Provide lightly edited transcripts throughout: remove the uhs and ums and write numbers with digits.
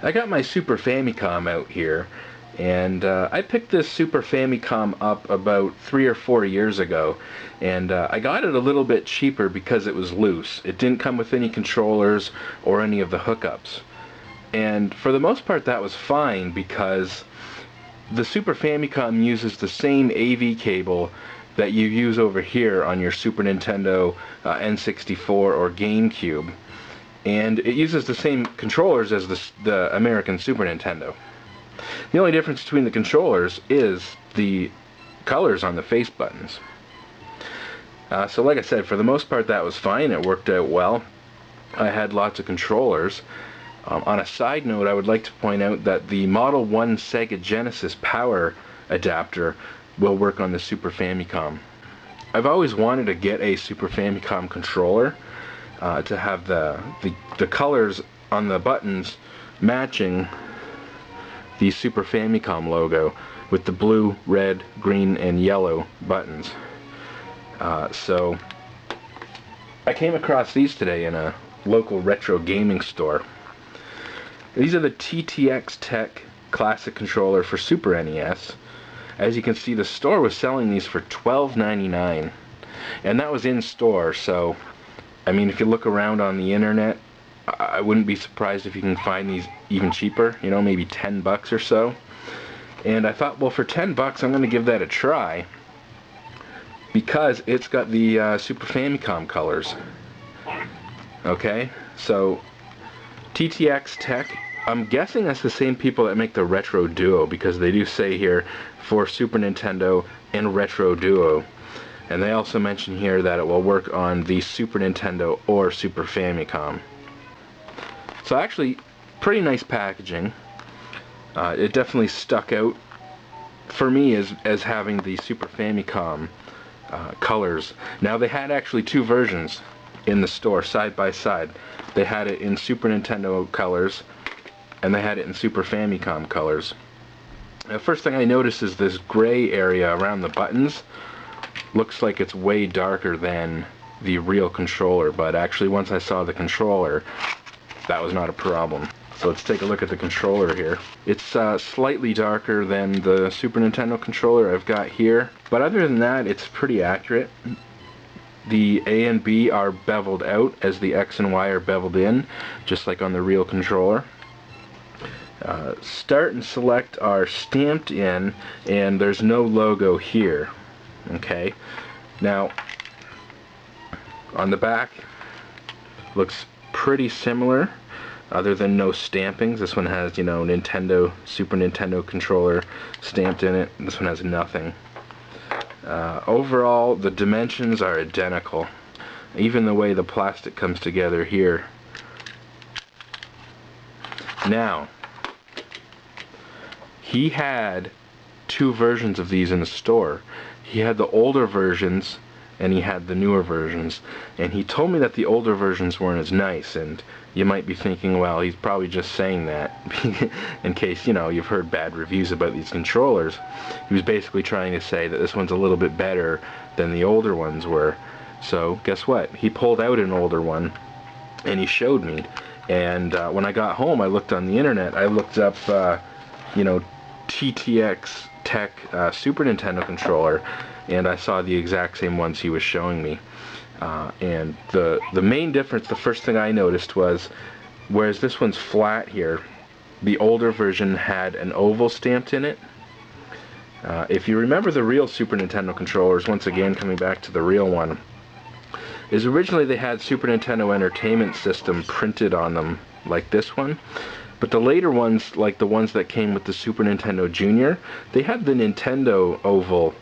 I got my Super Famicom out here, and I picked this Super Famicom up about 3 or 4 years ago, and I got it a little bit cheaper because it was loose. It didn't come with any controllers or any of the hookups. And for the most part that was fine because the Super Famicom uses the same AV cable that you use over here on your Super Nintendo, N64 or GameCube. And it uses the same controllers as the American Super Nintendo. The only difference between the controllers is the colors on the face buttons. So like I said, for the most part that was fine. It worked out well. I had lots of controllers. On a side note, I would like to point out that the Model 1 Sega Genesis power adapter will work on the Super Famicom. I've always wanted to get a Super Famicom controller to have the colors on the buttons matching the Super Famicom logo with the blue, red, green, and yellow buttons. So I came across these today in a local retro gaming store. These are the TTX Tech Classic Controller for Super NES. As you can see, the store was selling these for $12.99, and that was in store. So I mean, if you look around on the internet, I wouldn't be surprised if you can find these even cheaper, you know, maybe 10 bucks or so. And I thought, well, for 10 bucks I'm going to give that a try because it's got the Super Famicom colors. Okay, so TTX Tech, I'm guessing that's the same people that make the Retro Duo, because they do say here for Super Nintendo and Retro Duo. And they also mention here that it will work on the Super Nintendo or Super Famicom. So actually, pretty nice packaging. It definitely stuck out for me as having the Super Famicom colors. Now they had actually two versions in the store side by side. They had it in Super Nintendo colors and they had it in Super Famicom colors. The first thing I noticed is this gray area around the buttons. Looks like it's way darker than the real controller, but actually once I saw the controller, that was not a problem. So let's take a look at the controller here. It's slightly darker than the Super Nintendo controller I've got here, but other than that, it's pretty accurate. The A and B are beveled out as the X and Y are beveled in, just like on the real controller. Start and select are stamped in, and there's no logo here. Okay, now on the back looks pretty similar, other than no stampings. This one has, you know, Nintendo, Super Nintendo controller stamped in it. This one has nothing. Overall, the dimensions are identical. Even the way the plastic comes together here. Now, he had two versions of these in the store. He had the older versions and he had the newer versions, and he told me that the older versions weren't as nice. And you might be thinking, well, he's probably just saying that in case, you know, you've heard bad reviews about these controllers. He was basically trying to say that this one's a little bit better than the older ones were. So guess what? He pulled out an older one and he showed me, and when I got home I looked on the internet. I looked up you know, TTX Tech Super Nintendo controller, and I saw the exact same ones he was showing me. And the main difference, the first thing I noticed was, whereas this one's flat here, the older version had an oval stamped in it. If you remember the real Super Nintendo controllers, once again coming back to the real one, is originally they had Super Nintendo Entertainment System printed on them like this one. But the later ones, like the ones that came with the Super Nintendo Junior, they had the Nintendo oval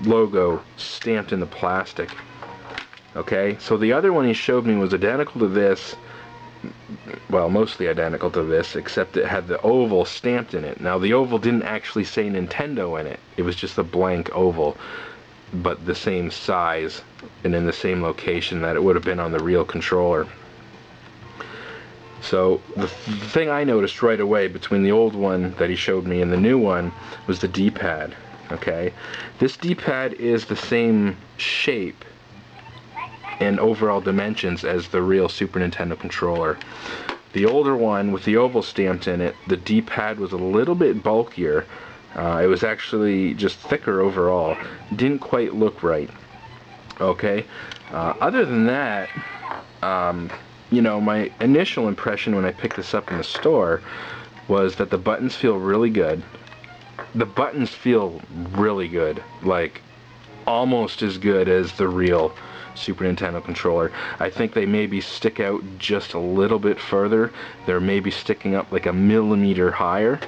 logo stamped in the plastic. Okay, so the other one he showed me was identical to this, well, mostly identical to this, except it had the oval stamped in it. Now the oval didn't actually say Nintendo in it, it was just a blank oval, but the same size and in the same location that it would have been on the real controller. So the thing I noticed right away between the old one that he showed me and the new one was the D-pad. Okay, this D-pad is the same shape and overall dimensions as the real Super Nintendo controller. The older one with the oval stamped in it, the D-pad was a little bit bulkier. It was actually just thicker overall. Didn't quite look right. Okay. Other than that, you know, my initial impression when I picked this up in the store was that the buttons feel really good. The buttons feel really good, like almost as good as the real Super Nintendo controller. I think they maybe stick out just a little bit further. They're maybe sticking up like a millimeter higher,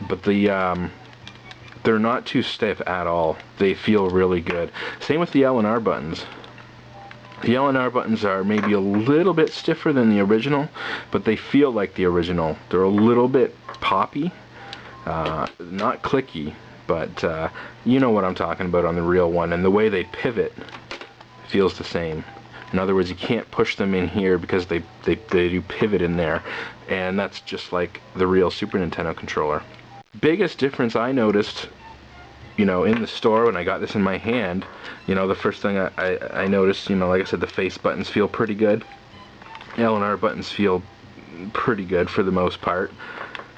but they're not too stiff at all. They feel really good. Same with the L and R buttons. The L and R buttons are maybe a little bit stiffer than the original, but they feel like the original. They're a little bit poppy, not clicky, but you know what I'm talking about on the real one, and the way they pivot feels the same. In other words, you can't push them in here because they do pivot in there, and that's just like the real Super Nintendo controller. Biggest difference I noticed, you know, in the store when I got this in my hand, you know, the first thing I noticed, you know, like I said, the face buttons feel pretty good. L and R buttons feel pretty good for the most part.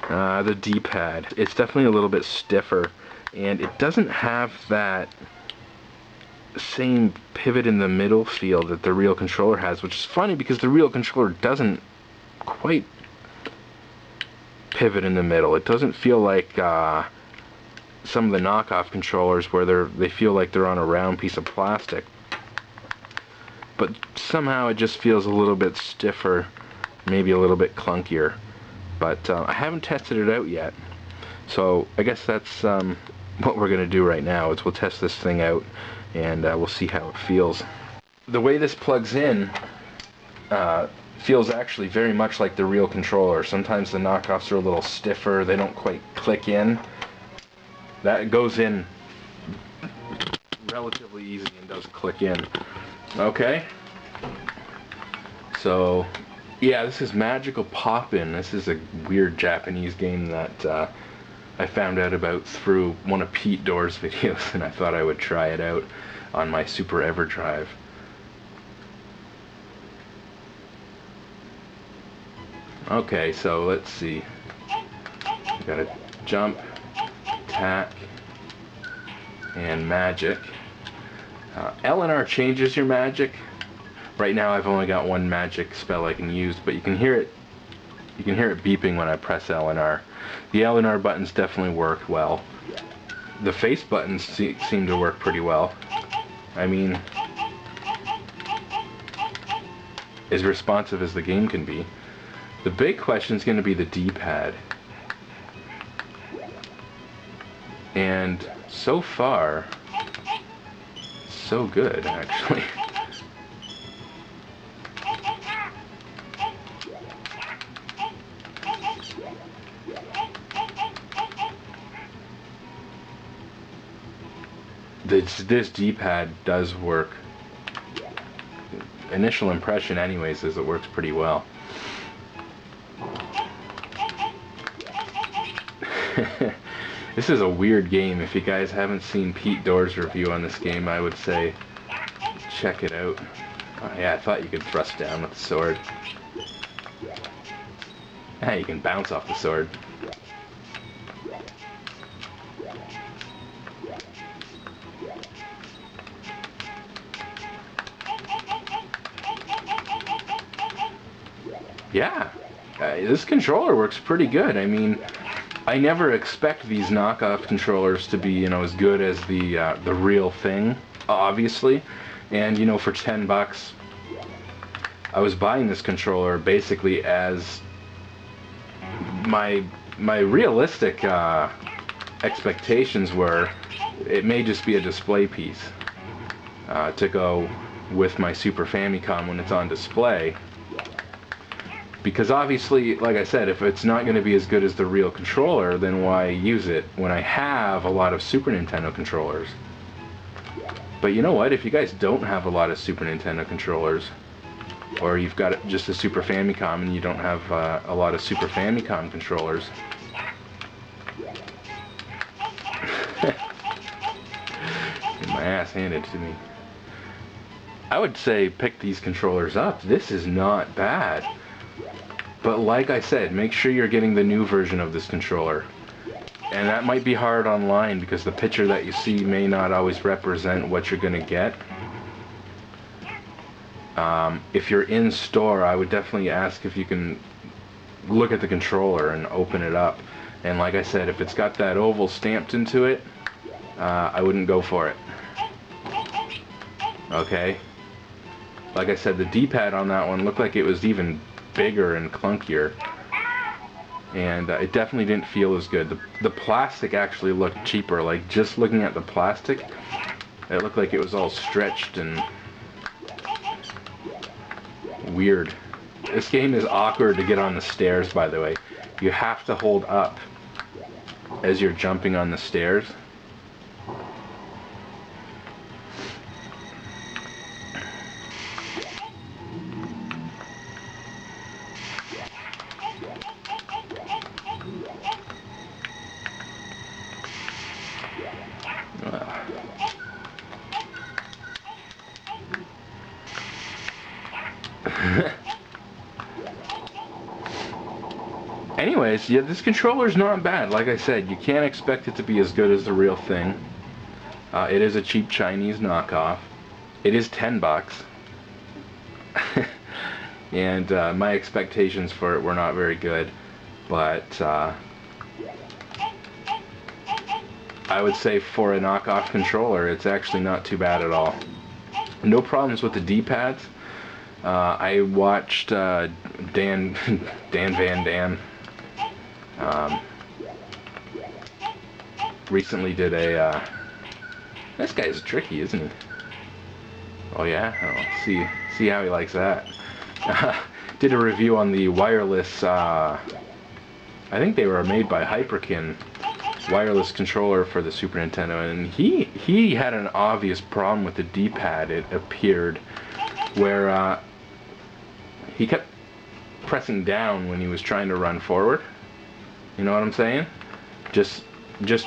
The D-pad, it's definitely a little bit stiffer, and it doesn't have that same pivot in the middle feel that the real controller has, which is funny because the real controller doesn't quite pivot in the middle. It doesn't feel like some of the knockoff controllers where they feel like they're on a round piece of plastic. But somehow it just feels a little bit stiffer, maybe a little bit clunkier. But I haven't tested it out yet. So I guess that's what we're going to do right now, is we'll test this thing out and we'll see how it feels. The way this plugs in feels actually very much like the real controller. Sometimes the knockoffs are a little stiffer, they don't quite click in. That goes in relatively easy and does click in. Okay, so yeah, this is Magical Poppin'. This is a weird Japanese game that I found out about through one of Pete Door's videos, and I thought I would try it out on my Super EverDrive. Okay, so let's see. We got a jump, attack, and magic. L and R changes your magic. Right now I've only got one magic spell I can use, but you can hear it beeping when I press L and R. The L and R buttons definitely work well. The face buttons seem to work pretty well. I mean, as responsive as the game can be. The big question is going to be the D-pad. And so far, so good, actually. This D-pad does work. Initial impression anyways is it works pretty well. This is a weird game. If you guys haven't seen Pete Door's review on this game, I would say check it out. Oh yeah, I thought you could thrust down with the sword. Ah, you can bounce off the sword. Yeah, this controller works pretty good. I mean, I never expect these knockoff controllers to be, you know, as good as the real thing, obviously. And you know, for $10, I was buying this controller basically as my realistic expectations were. It may just be a display piece to go with my Super Famicom when it's on display. Because obviously, like I said, if it's not going to be as good as the real controller, then why use it when I have a lot of Super Nintendo controllers? But you know what? If you guys don't have a lot of Super Nintendo controllers, or you've got just a Super Famicom and you don't have a lot of Super Famicom controllers, get my ass handed to me, I would say pick these controllers up. This is not bad. But like I said, make sure you're getting the new version of this controller. And that might be hard online because the picture that you see may not always represent what you're going to get. If you're in store, I would definitely ask if you can look at the controller and open it up. And like I said, if it's got that oval stamped into it, I wouldn't go for it. Okay? Like I said, the D-pad on that one looked like it was even bigger and clunkier. And it definitely didn't feel as good. The plastic actually looked cheaper. Like, just looking at the plastic, it looked like it was all stretched and weird. This game is awkward to get on the stairs, by the way. You have to hold up as you're jumping on the stairs. Anyways, yeah, this controller's not bad. Like I said, you can't expect it to be as good as the real thing. It is a cheap Chinese knockoff. It is $10. And my expectations for it were not very good. But I would say for a knockoff controller, it's actually not too bad at all. No problems with the D-pads. I watched Dan Van Dam recently did a this guy's tricky, isn't he? Oh yeah? Oh, see how he likes that. Did a review on the wireless, I think they were made by Hyperkin, wireless controller for the Super Nintendo, and he had an obvious problem with the D-pad, it appeared, where he kept pressing down when he was trying to run forward. You know what I'm saying? Just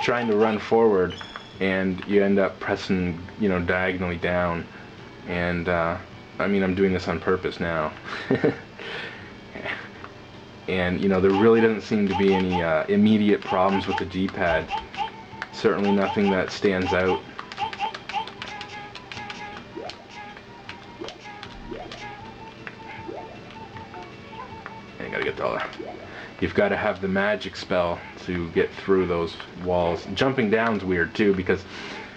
trying to run forward, and you end up pressing, you know, diagonally down. And I mean, I'm doing this on purpose now. And you know, there really doesn't seem to be any immediate problems with the D-pad. Certainly nothing that stands out. I gotta get the. You've got to have the magic spell to get through those walls. Jumping down's weird too, because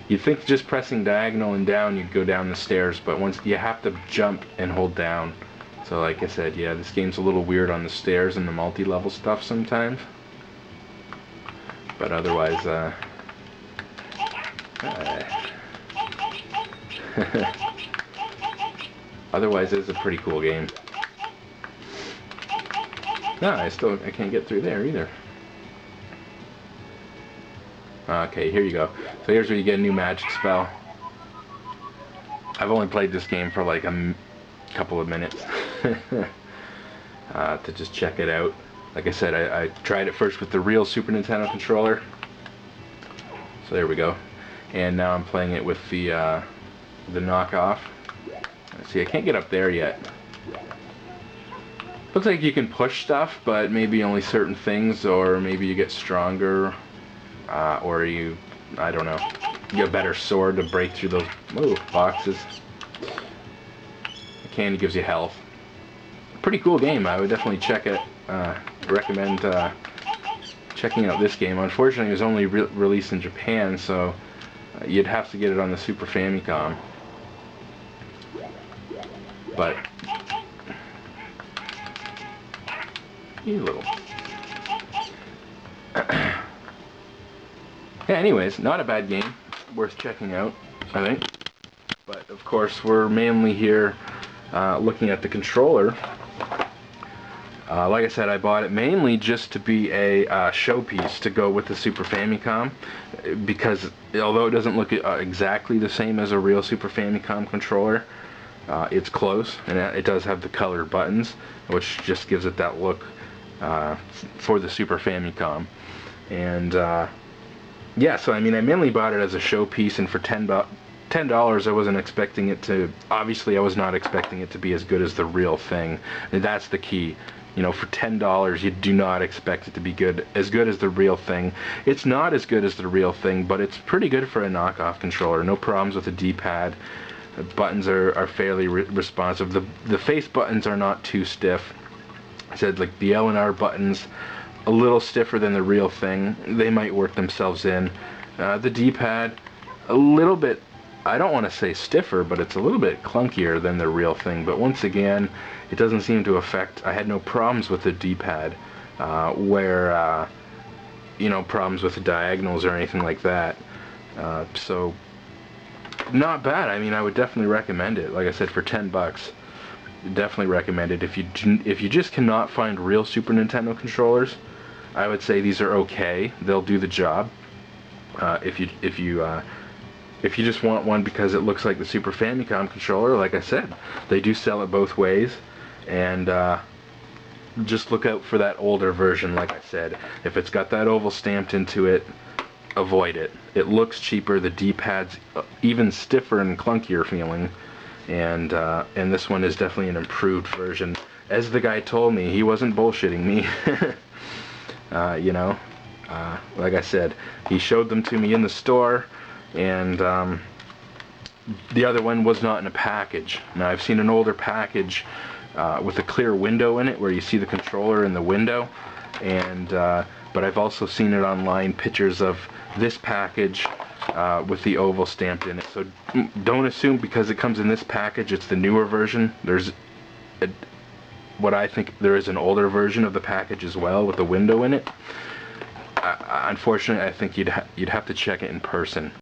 you'd think just pressing diagonal and down you'd go down the stairs, but once you have to jump and hold down. So like I said, yeah, this game's a little weird on the stairs and the multi-level stuff sometimes. But otherwise, otherwise it's a pretty cool game. No, I can't get through there either. Okay, here you go. So here's where you get a new magic spell. I've only played this game for like a couple of minutes to just check it out. Like I said, I tried it first with the real Super Nintendo controller. So there we go. And now I'm playing it with the knockoff. See, I can't get up there yet. Looks like you can push stuff, but maybe only certain things, or maybe you get stronger, or I don't know, you get a better sword to break through those boxes. The candy gives you health. Pretty cool game. I would definitely check it. Recommend checking out this game. Unfortunately, it was only released in Japan, so you'd have to get it on the Super Famicom. But you little. Yeah, anyways, not a bad game. Worth checking out, I think. But of course, we're mainly here looking at the controller. Like I said, I bought it mainly just to be a showpiece to go with the Super Famicom, because although it doesn't look exactly the same as a real Super Famicom controller, it's close, and it does have the colored buttons, which just gives it that look for the Super Famicom. And yeah, so I mean, I mainly bought it as a showpiece, and for $10 I wasn't expecting it to, obviously I was not expecting it to be as good as the real thing. And that's the key. You know, for $10, you do not expect it to be as good as the real thing. It's not as good as the real thing, but it's pretty good for a knockoff controller. No problems with the D-pad. The buttons are fairly responsive. The face buttons are not too stiff. I said, like, the L and R buttons, a little stiffer than the real thing. They might work themselves in. The D-pad, a little bit, I don't want to say stiffer, but it's a little bit clunkier than the real thing. But once again, it doesn't seem to affect. I had no problems with the D-pad, you know, problems with the diagonals or anything like that. So not bad. I mean, I would definitely recommend it. Like I said, for $10, definitely recommend it. If you just cannot find real Super Nintendo controllers, I would say these are okay. They'll do the job. If you just want one because it looks like the Super Famicom controller, like I said, they do sell it both ways, and just look out for that older version. Like I said, if it's got that oval stamped into it, avoid it. It looks cheaper. The D-pad's even stiffer and clunkier feeling, and this one is definitely an improved version. As the guy told me, he wasn't bullshitting me. You know, like I said, he showed them to me in the store, and the other one was not in a package. Now, I've seen an older package with a clear window in it where you see the controller in the window, and but I've also seen it online, pictures of this package with the oval stamped in it. So don't assume because it comes in this package it's the newer version. There's what I think there is an older version of the package as well with the window in it. Unfortunately, I think you'd have to check it in person.